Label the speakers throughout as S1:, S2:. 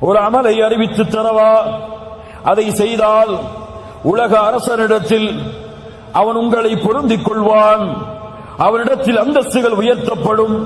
S1: ஒரு அமலை அறிவித்து தரவா, அதை செய்தால் உலக அரசனிடத்தில் அவன் உங்களை பொருந்திக் கொள்வான், அவனிடத்தில் அந்தஸ்துகள் உயர்த்தப்படும்.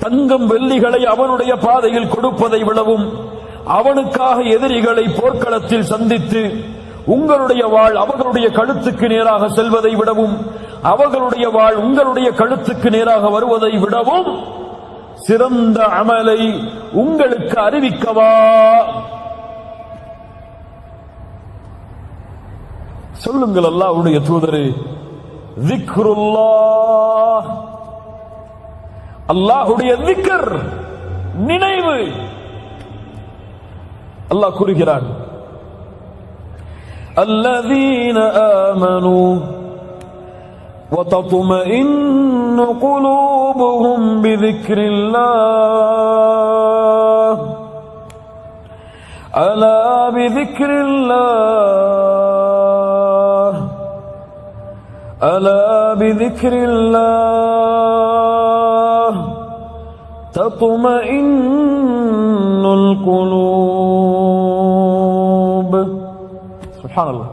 S1: தங்கம் வெள்ளிகளை அவனுடைய பாதையில் கொடுப்பதை விடவும் அவனுக்காக எதிரிகளை போர்க்களத்தில் சந்தித்து உங்களுடைய வாழ் அவர்களுடைய கழுத்துக்கு நேராக செல்வதை விடவும் அவர்களுடைய வாழ் உங்களுடைய கழுத்துக்கு நேராக வருவதை விடவும் சிறந்த அமலை உங்களுக்கு அறிவிக்கவா? சொல்லுங்கள் அல்லாஹ்வுடைய தூதரே. ذிக்ருல்லாஹ், அல்லாஹ்வுடைய ذிக்ர், நினைவு. அல்லாஹ் கூறுகிறான், الذين آمنوا وتطمئن قلوبهم بذكر الله ألا بذكر الله ألا بذكر الله تطمئن القلوب. சுப்ஹானல்லாஹ்.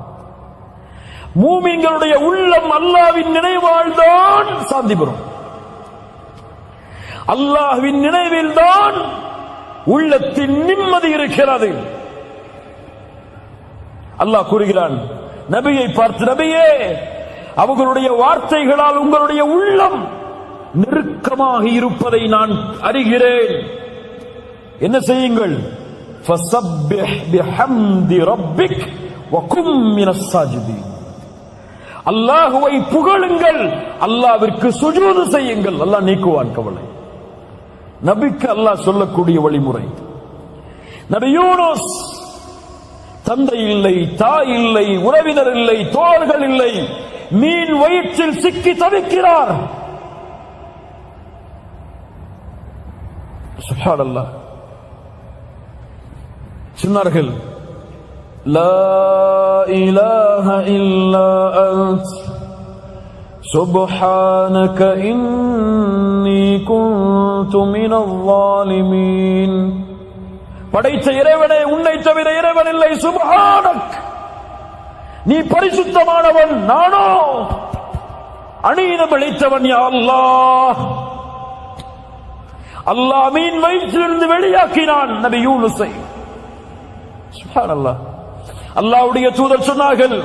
S1: மூமின்களுடைய உள்ளம் அல்லாஹ்வின் நினைவால் தான் சாந்தி பெறும். அல்லாஹ்வின் நினைவில் தான் உள்ளத்தின் நிம்மதி இருக்கிறது. அல்லாஹ் கூறுகிறான் நபியை பார்த்து, நபியே, அவர்களுடைய வார்த்தைகளால் உங்களுடைய உள்ளம் நெருக்கமாக இருப்பதை நான் அறிகிறேன். என்ன செய்யுங்கள்? ஃபஸப்பிஹ் பிஹம்தி ரப்பிக் வகும் மினஸ் சாஜிதீன். அல்லாஹ்வை புகழுங்கள், அல்லாஹ்விற்கு சுஜூது செய்யுங்கள். அல்லாஹ் நீக்குவான் கவலை. நபிக்கு அல்லாஹ் சொல்லக்கூடிய வழிமுறை. நபி யூனுஸ், தந்தை இல்லை, தாய் இல்லை, உறவினர் இல்லை, தோழர்கள் இல்லை, மீன் வயிற்றில் சிக்கி தவிக்கிறார். சுப்ஹானல்லாஹ். சொன்னார்கள், லா இலாஹ இல்லா அன்த் சுப்ஹானக இன்னி குன்து மினல் ஸாலிமீன். படைத்த இறைவனே, உன்னை தவிர இறைவன் இல்லை. சுப்ஹானக், நீ பரிசுத்தமானவன், நானோ அநீதம் இழைத்தவன். யா அல்லாஹ். அல்லாஹ் மீன் வயிற்றிலிருந்து வெளியாக்கினான் நபி யூனுஸை. சுப்ஹானல்லாஹ். அல்லாஹ்வுடைய தூதர் சொன்னார்கள்,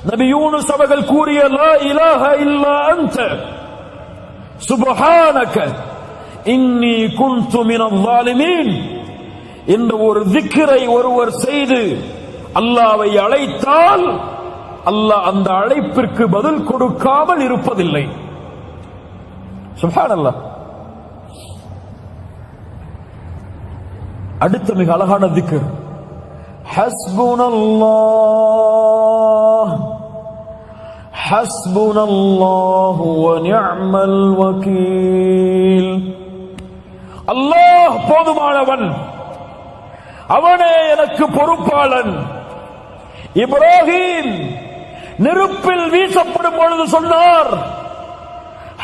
S1: நபி யூனுஸ் அவர்கள் கூறிய லா இலாஹ இல்லா அன்த சுப்ஹானக இன்னி குன்து மினல் ஸாலிமீன் என்ற ஒரு திக்ரை ஒருவர் செய்து அல்லாஹ்வை அழைத்தால் அல்லாஹ் அந்த அழைப்பிற்கு பதில் கொடுக்காமல் இருப்பதில்லை. சுப்ஹானல்லாஹ். அடுத்த மிக அழகான திக்ர், ஹஸ்புனல்லாஹ் ஹஸ்புனல்லாஹு வ நிஅமல் வகீல். அல்லாஹ் போதுமானவன், அவனே எனக்கு பொறுப்பாளன். இப்ராஹிம் நெருப்பில் வீசப்படும் பொழுது சொன்னார்,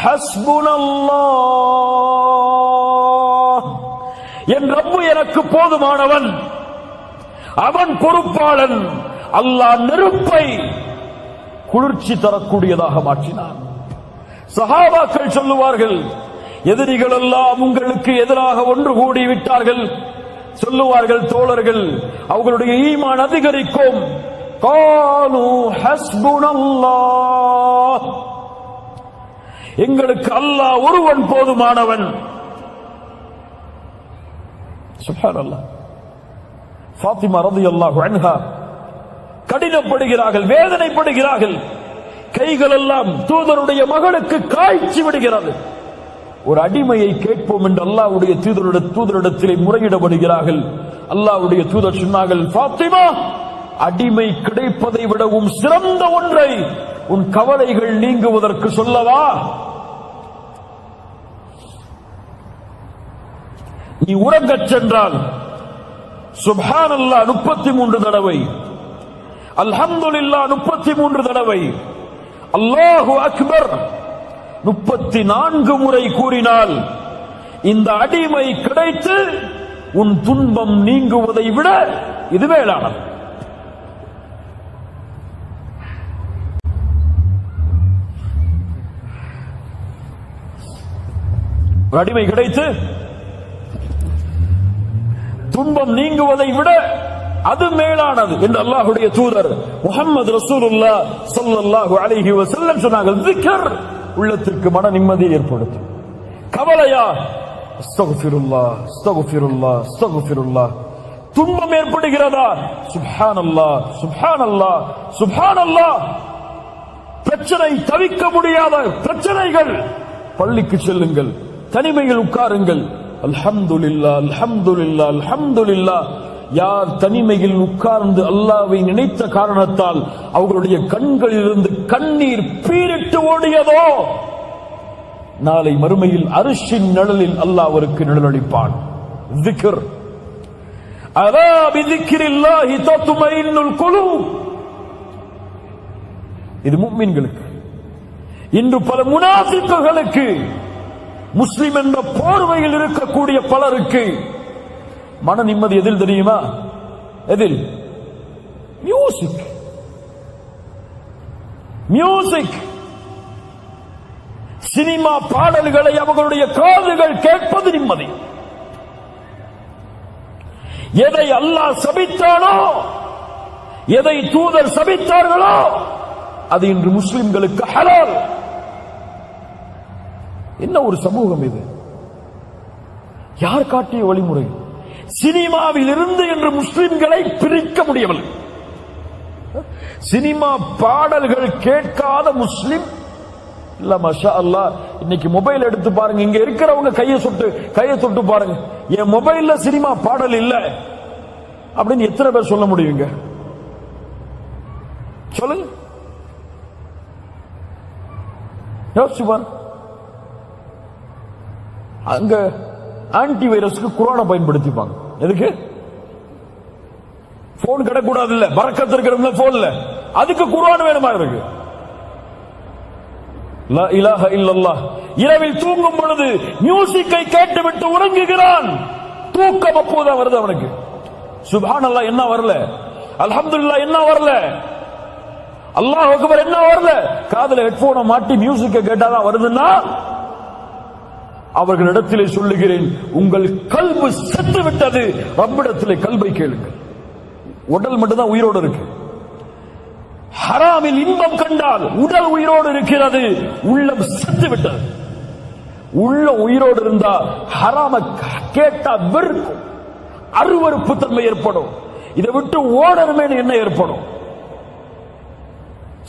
S1: ஹஸ்புனல்லாஹ், என் ரப்பு எனக்கு போதுமானவன், அவன் பொறுப்பாளன். அல்லாஹ் நெருப்பை குளிர்ச்சி தரக்கூடியதாக மாற்றினான். சஹாபாக்கள் சொல்லுவார்கள், எதிரிகள் எல்லாம் உங்களுக்கு எதிராக ஒன்று கூடி விட்டார்கள். சொல்லுவார்கள் தோழர்கள், அவர்களுடைய ஈமான் அதிகரிக்கும். காலு ஹஸ்புனல்லாஹ், எங்களுக்கு அல்லாஹ் ஒருவன் போதுமானவன். சுப்ஹானல்லாஹ். ஃபாத்திமா ரலியல்லாஹு அன்ஹா கடினப்படுகிறார்கள், வேதனைப்படுகிறார்கள். கைகள் எல்லாம் தூதருடைய மகளுக்கு காய்ச்சி விடுகிறது. ஒரு அடிமையை கேட்போம் என்று அல்லாஹ்வுடைய தூதரிடத்திலே முறையிடப்படுகிறார்கள். அல்லாஹ்வுடைய தூதர் சொன்னார்கள், ஃபாத்திமா, அடிமை கிடைப்பதை விடவும் சிறந்த ஒன்றை உன் கவலைகள் நீங்குவதற்கு சொல்லவா? நீ உறங்கச் சென்றால் சுப்ஹானல்லாஹ் 33 தடவை, அல்ஹம்துலில்லாஹ் 33 தடவை, அல்லாஹு அக்பர் 34 முறை கூறினால் இந்த அடிமை கிடைத்து உன் துன்பம் நீங்குவதை விட இது மேலானது. அடிமை கிடைத்து துன்பம் நீங்குவதை விட அது மேலானது என்று அல்லாஹ்வுடைய தூதர் முஹம்மது ரசூலுல்லாஹ் ஸல்லல்லாஹு அலைஹி வஸல்லம் சொன்னார்கள். ذிக்ர் உள்ளத்திற்கு மன நிம்மதியை ஏற்படுத்தும். கவலையா அஸ்தக்ஃபிருல்லாஹ் அஸ்தக்ஃபிருல்லாஹ் அஸ்தக்ஃபிருல்லாஹ். துன்பம் ஏற்படுகிறதா சுப்ஹானல்லாஹ் சுப்ஹானல்லாஹ் சுப்ஹானல்லாஹ். பிரச்சனை தவிக்க முடியாத பிரச்சனைகள், பள்ளிக்கு செல்லுங்கள், தனிமையில் உட்காருங்கள், அல்ஹம்துலில்லாஹ் அல்ஹம்துலில்லாஹ் அல்ஹம்துலில்லாஹ். யார் தனிமையில் உட்கார்ந்து அல்லாஹ்வை நினைத்த காரணத்தால் அவர்களுடைய கண்களிலிருந்து கண்ணீர் பீரிட்டு ஓடியதோ நாளை மறுமையில் அர்ஷின் நிழலில் அல்லாஹ் அவருக்கு நிழலளிப்பான். ذிக்ர் அலா பிذிக்ரில்லாஹி தத்மைனுல் குலூப். இது முஃமின்களுக்கு. இன்று பல முனாஃபிக்குகளுக்கு, முஸ்லிம் என்ற போர்வையில் இருக்கக்கூடிய பலருக்கு மன நிம்மதி எதில் தெரியுமா? எதில்? மியூசிக். மியூசிக், சினிமா பாடல்களை அவர்களுடைய காதுகள் கேட்பது நிம்மதி. எதை அல்லாஹ் சபித்தானோ, எதை தூதர் சபித்தார்களோ அது இன்று முஸ்லிம்களுக்கு ஹலால். என்ன ஒரு சமூகம் இது! யார் காட்டிய வழிமுறை? சினிமாவில் இருந்து என்று முஸ்லிம்களை பிரிக்க முடியவில்லை. சினிமா பாடல்கள் கேட்காத முஸ்லிம் இல்ல. மாஷா அல்லாஹ், இன்னைக்கு மொபைல் எடுத்து பாருங்க, இங்க இருக்கிறவங்க கையை தொட்டு பாருங்க, என் மொபைல்ல சினிமா பாடல் இல்ல அப்படின்னு எத்தனை பேர் சொல்ல முடியுங்க? சொல்லுங்க, யோசிச்சு பாருங்க. அங்க ஆன்டி வைரஸ்க்கு குர்ஆனை பயன்படுத்திப்பாங்க. எதுக்கு? போன் கிடக்கூடாது இல்ல, பரக்கத்து இருக்கிற போன்ல, அதுக்கு குர்ஆன் வேணுமா இருக்கு? லா இலாஹ இல்லல்லாஹ். இரவில் தூங்கும் பொழுது மியூசிக்கை கேட்டுவிட்டு உறங்குகிறான். தூக்கம் அப்போதான் வருது அவனுக்கு. சுப்ஹானல்லாஹ் என்ன வரல, அல்ஹம்துலில்லாஹ் என்ன வரல, அல்லாஹ் அக்பர் என்ன வரல. காதுல ஹெட்போனை மாட்டி மியூசிக்கை கேட்டாதான் வருதுன்னா அவர்களிடத்திலே சொல்லுகிறேன், உங்கள் கல்பு செத்து விட்டது. ரப்பிடத்திலே கல்பை கேளுங்கள். உடல் மட்டும்தான் உயிரோடு இருக்கு. ஹராமில் இன்பம் கண்டால் உடல் உயிரோடு இருக்கிறது, உள்ளம் செத்து விட்டது. உள்ள உயிரோடு இருந்தா ஹராம கேட்டா வெறுக்கும், அருவருப்பு தன்மை ஏற்படும். இதை விட்டு ஓடணுமே என்ன ஏற்படும்?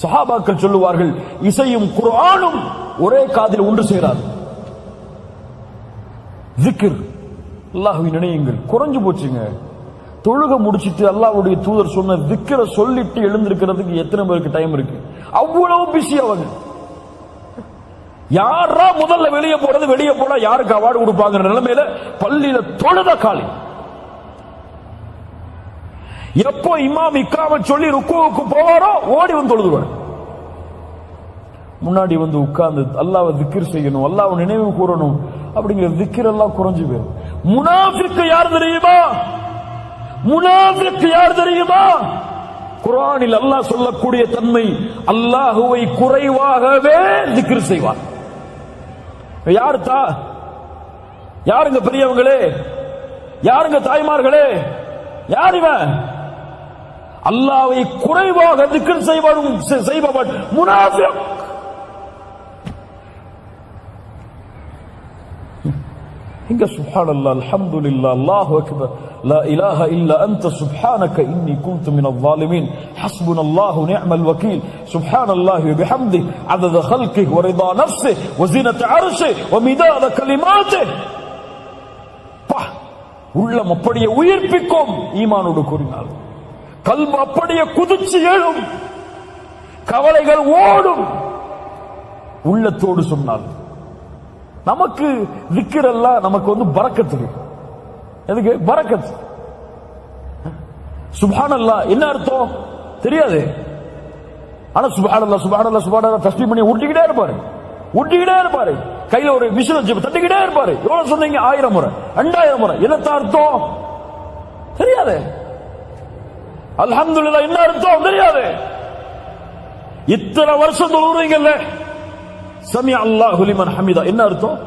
S1: சஹாபாக்கள் சொல்லுவார்கள், இசையும் குர்ஆனும் ஒரே காதில் ஒன்று சேராது. ذிக்ர், அல்லாஹ்வை நினையுங்கள். குறைஞ்சு போச்சுங்க. தொழுக முடிச்சிட்டு அல்லாஹ்வுடைய தூதர் சொன்ன ذிக்ரை சொல்லிட்டு எழுந்திருக்கிறதுக்கு எத்தனை பேருக்கு டைம் இருக்கு? அவ்வளவு பிஸி அவங்க. யாரா முதல்ல வெளியே போறது, வெளியே போனா யாருக்கு அவார்டு கொடுப்பாங்க நிலைமையில பள்ளியில தொழுத காலி. எப்போ இமாம் இக்ராம சொல்லி ருக்குவுக்கு போவாரோ ஓடி வந்து தொழுதுவார். முன்னாடி வந்து உட்கார்ந்து அல்லாஹ்வை ذிக்ர் செய்யணும், அல்லாஹ்வை நினைவு கூறணும் அப்படிங்கிற ذிக்ர் எல்லாம் குறைஞ்சு போயிடும். முனாஃபிக் யார் தெரியுமா? முனாஃபிக் யார் தெரியுமா? குர்ஆனில் அல்லாஹ் சொல்லக்கூடிய தன்மை, அல்லாஹ்வை குறைவாகவே ذிக்ர் செய்வார். யாருங்க பெரியவங்களே, யாருங்க தாய்மார்களே, யார் இவன்? அல்லாஹ்வை குறைவாக ذிக்ர் செய்பவன் முனாஃபிக். இங்க சுப்ஹானல்லாஹ் அல்ஹம்துலில்லாஹ் அல்லாஹு அக்பர் லா இலாஹ இல்லா அன்த சுப்ஹானக இன்னி குன்து மினல் ஸாலிமீன் ஹஸ்புனல்லாஹு நிஅமல் வகீல் சுப்ஹானல்லாஹி வ பிஹம்திஹி அதத ஹல்கிஹி வ ரிதா நஃப்ஸிஹி வ ஸீனத அர்ஷிஹி வ மிதாத கலிமாத்திஹி. உள்ளம் அப்படியே உயிர்ப்பிக்கும் ஈமானோடு கூறினால், கல்பு அப்படியே குதிச்சு எழும், கவலைகள் ஓடும். உள்ளத்தோடு சொன்னால் நமக்கு ذிக்ர் எல்லாம் நமக்கு வந்து பரக்கத்துக்கு. எதுக்கு பரக்கத்? சுப்ஹானல்லாஹ் என்ன அர்த்தம் தெரியாது. ஆனா சுப்ஹானல்லாஹ் சுப்ஹானல்லாஹ் சுப்ஹானல்லாஹ் தஸ்பீஹ் பண்ணி ஊட்டிக்கிட்டே இருப்பாரு. கையில ஒரு மிஷின் வச்சு தட்டிக்கிட்டே இருப்பாரு. எவ்வளவு சொன்னீங்க? 1000 முறை, 2000 முறை. என்னத்த அர்த்தம் தெரியாது. அல்ஹம்துலில்லாஹ் என்ன அர்த்தம் தெரியாது. இத்தனை வருஷம் தொழுறீங்கல்ல, சமி அல்லாஹு லிமன் ஹமிதா என்ன அர்த்தம்?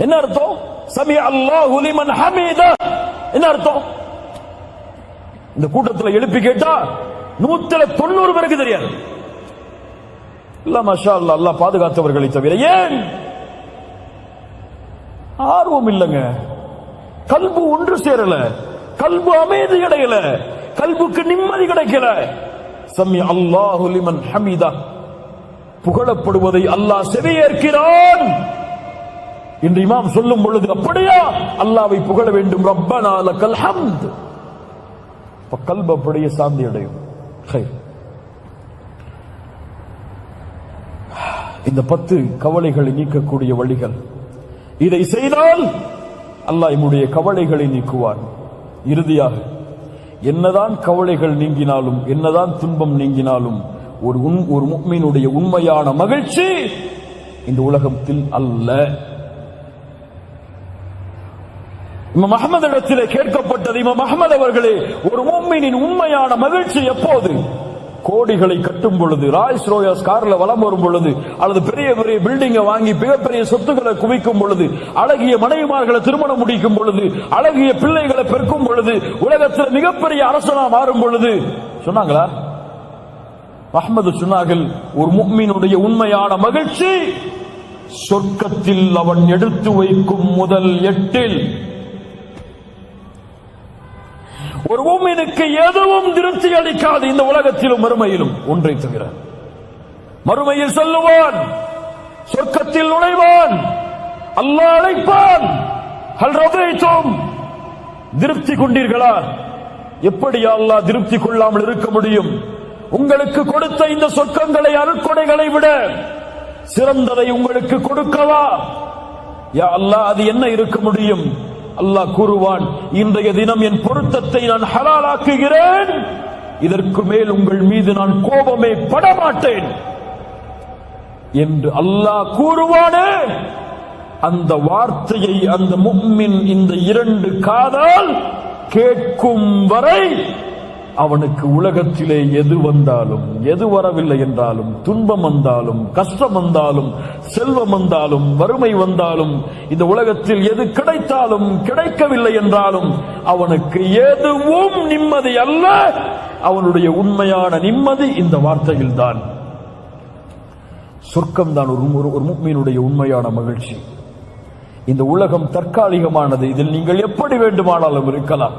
S1: என்ன அர்த்தம்? சமி அல்லாஹு லிமன் ஹமிதா என்ன அர்த்தம்? இந்த கூட்டத்தில் எழுப்பி கேட்டா 190 பேருக்கு தெரியாது. இல்ல மாஷா அல்லாஹ், அல்லாஹ் பாதுகாத்தவர்களை தவிர. ஏன் ஆர்வம் இல்லைங்க? கல்பு ஒன்று சேரல, கல்பு அமைதி கிடைக்கல, கல்புக்கு நிம்மதி கிடைக்கல. சமி அல்லாஹு லிமன் ஹமிதா, புகழப்படுவதை அல்லாஹ் செவியேற்கிறான் என்று இமாம் சொல்லும் பொழுது, அப்படியா அல்லாஹ்வை புகழ வேண்டும். ரப்பனா லக்கல் ஹம்த். கல்பு அப்படியே சாந்தி அடையும். இந்த 10 கவலைகளை நீக்கக்கூடிய வழிகள். இதை செய்தால் அல்லாஹ் நம்முடைய கவலைகளை நீக்குவார். இறுதியாக, என்னதான் கவலைகள் நீங்கினாலும், என்னதான் துன்பம் நீங்கினாலும், ஒரு முஃமினுடைய உண்மையான மகிழ்ச்சி இந்த உலகத்தில் அல்ல. இமாம் அஹ்மது இடத்திலே கேட்கப்பட்டது, இமாம் அஹ்மது அவர்களே, ஒரு முஃமினின் உண்மையான மகிழ்ச்சி எப்போது? கோடிகளை கட்டும் பொழுது, ராய்ஸ் ரோயஸ் கார்ல வலம் வரும் பொழுது, அல்லது பெரிய பெரிய பில்டிங்கை வாங்கி மிகப்பெரிய சொத்துக்களை குவிக்கும் பொழுது, அழகிய மனைவிமார்களை திருமணம் முடிக்கும் பொழுது, அழகிய பிள்ளைகளை பெருக்கும் பொழுது, உலகத்தில் மிகப்பெரிய அரசனா மாறும் பொழுது. சொன்னாங்களா? அஹ்மது சொன்னார்கள், ஒரு முஃமினுடைய உண்மையான மகிழ்ச்சி சொர்க்கத்தில் அவன் எடுத்து வைக்கும் முதல் 8 ஒரு முஃமினுக்கு எதுவும் திருப்தி அளிக்காது, இந்த உலகத்திலும் மறுமையிலும், ஒன்றை தவிர. மறுமையில் சொல்லுவான், சொர்க்கத்தில் நுழைவான், அல்லாஹ் அழைப்பான், ஹல் ரதைத்தும், திருப்தி கொண்டீர்களா? எப்படி அல்லாஹ் திருப்தி கொள்ளாமல் இருக்க முடியும்? உங்களுக்கு கொடுத்த இந்த சொர்க்கங்களை, அருட்கொடைகளை விட சிறந்ததை உங்களுக்கு கொடுக்கவா? யா அல்லாஹ், அது என்ன இருக்க முடியும்? அல்லாஹ் கூறுவான், இன்றைய தினம் என் பொருத்தத்தை நான் ஹலாலாக்குகிறேன், இதற்கு மேல் உங்கள் மீது நான் கோபமே படமாட்டேன் என்று அல்லாஹ் கூறுவானே, அந்த வார்த்தையை அந்த முஃமின் இந்த 2 காதால் கேட்கும் வரை அவனுக்கு உலகத்திலே எது வந்தாலும், எது வரவில்லை என்றாலும், துன்பம் வந்தாலும், கஷ்டம் வந்தாலும், செல்வம் வந்தாலும், வறுமை வந்தாலும், இந்த உலகத்தில் எது கிடைத்தாலும், கிடைக்கவில்லை என்றாலும், அவனுக்கு எதுவும் நிம்மதி அல்ல. அவனுடைய உண்மையான நிம்மதி இந்த வார்த்தையில் தான். சொர்க்கம் தான் ஒரு முஃமினுடைய உண்மையான மகிழ்ச்சி. இந்த உலகம் தற்காலிகமானது, இதில் நீங்கள் எப்படி வேண்டுமானாலும் இருக்கலாம்.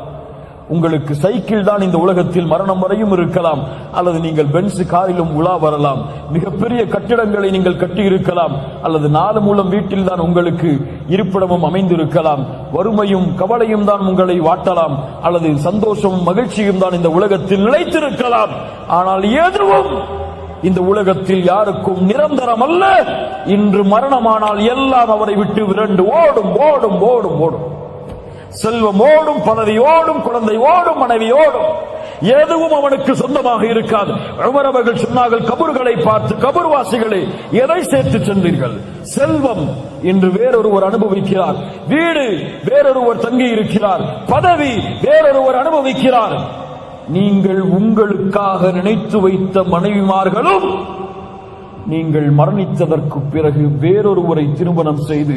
S1: உங்களுக்கு சைக்கிள் தான் இந்த உலகத்தில் மரணம் வரையும் இருக்கலாம், அல்லது நீங்கள் பென்ஸ் காரிலும் உலா வரலாம், மிகப்பெரிய கட்டிடங்களை நீங்கள் கட்டி இருக்கலாம், அல்லது 4 மூலம் வீட்டில் தான் உங்களுக்கு இருப்பிடமும் அமைந்திருக்கலாம். வறுமையும் கவலையும் தான் உங்களை வாட்டலாம், அல்லது சந்தோஷமும் மகிழ்ச்சியும் தான் இந்த உலகத்தில் நிலைத்திருக்கலாம். ஆனால் எதுவும் இந்த உலகத்தில் யாருக்கும் நிரந்தரம் அல்ல. இன்று மரணமானால் எல்லாம் அவரை விட்டு விரண்டு ஓடும் ஓடும் ஓடும் ஓடும். செல்வம் ஓடும், பதவி ஓடும், குழந்தை ஓடும், மனைவி ஓடும், எதுவும் அவனுக்கு சொந்தமாக இருக்காது. உமர் அவர்கள் சொன்னார்கள், கபர்களை பார்த்து, கபர்வாசிகளே எதை சேர்த்து சென்றீர்கள்? செல்வம் இன்று வேறொருவர் அனுபவிக்கிறார், வீடு வேறொருவர் தங்கி இருக்கிறார், பதவி வேறொருவர் அனுபவிக்கிறார். நீங்கள் உங்களுக்காக நினைத்து வைத்த மனைவிமார்களும் நீங்கள் மரணித்ததற்கு பிறகு வேறொருவரை திருமணம் செய்து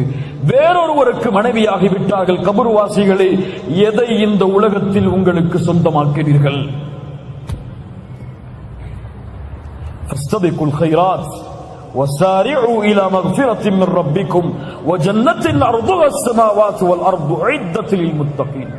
S1: வேறொருவருக்கு மனைவியாகிவிட்டார்கள். கபர்வாசிகளே, எதை இந்த உலகத்தில் உங்களுக்கு சொந்தமாக்கிறீர்கள்? فاستبقوا الخيرات وسارعوا إلى مغفرة من ربكم وجنة عرضها السماوات والأرض أعدت للمتقين.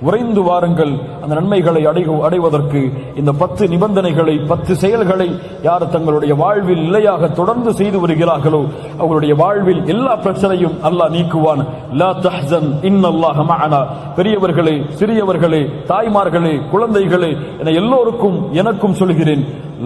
S1: விரைந்து வாருங்கள் அந்த நன்மைகளை அடைவதற்கு. இந்த 10 நிபந்தனைகளை, 10 செயல்களை யார் தங்களுடைய வாழ்வில் நிலையாக தொடர்ந்து செய்து வருகிறார்களோ அவர்களுடைய வாழ்வில் எல்லா பிரச்சனையும் அல்லாஹ் நீக்குவான். லா தஹ்சன் இன்னல்லாஹ மஅனா. பெரியவர்களே, சிறியவர்களே, தாய்மார்களே, குழந்தைகளே என எல்லோருக்கும் எனக்கும் சொல்கிறேன்,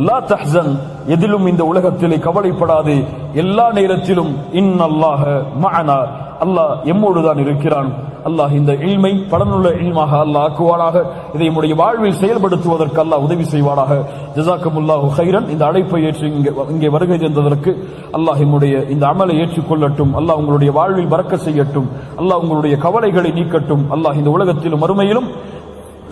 S1: லா தஹ்சன், எதிலும் இந்த உலகத்திலே கவலைப்படாதே. எல்லா நேரத்திலும் இன்னல்லாஹ மஅனா, அல்லாஹ் எம்மோடு தான் இருக்கிறான். அல்லாஹ் இந்த இல்மை பலனுள்ள இல்மாக அல்லாஹ் ஆக்குவானாக. இதை நம்முடைய வாழ்வில் செயல்படுத்துவதற்கு அல்லாஹ் உதவி செய்வானாக. ஜஸாக்கமுல்லாஹு கைரன். இந்த அழைப்பை ஏற்று இங்கே வருகை தந்ததற்கு அல்லாஹ் நம்முடைய இந்த அமலை ஏற்றுக்கொள்ளட்டும். அல்லாஹ் உங்களுடைய வாழ்வில் பறக்க செய்யட்டும். அல்லாஹ் உங்களுடைய கவலைகளை நீக்கட்டும். அல்லாஹ் இந்த உலகத்திலும் மறுமையிலும்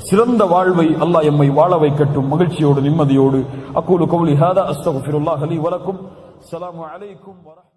S1: சிறந்த வாழ்வை அல்லாஹ் எம்மை வாழ வைக்கட்டும், மகிழ்ச்சியோடு நிம்மதியோடு. அக்கூலு கௌலி ஹாதா அஸ்தக்ஃபிருல்லாஹ் லீ வலக்கும். அஸ்ஸலாமு அலைக்கும் வரஹ்மத்துல்லாஹி.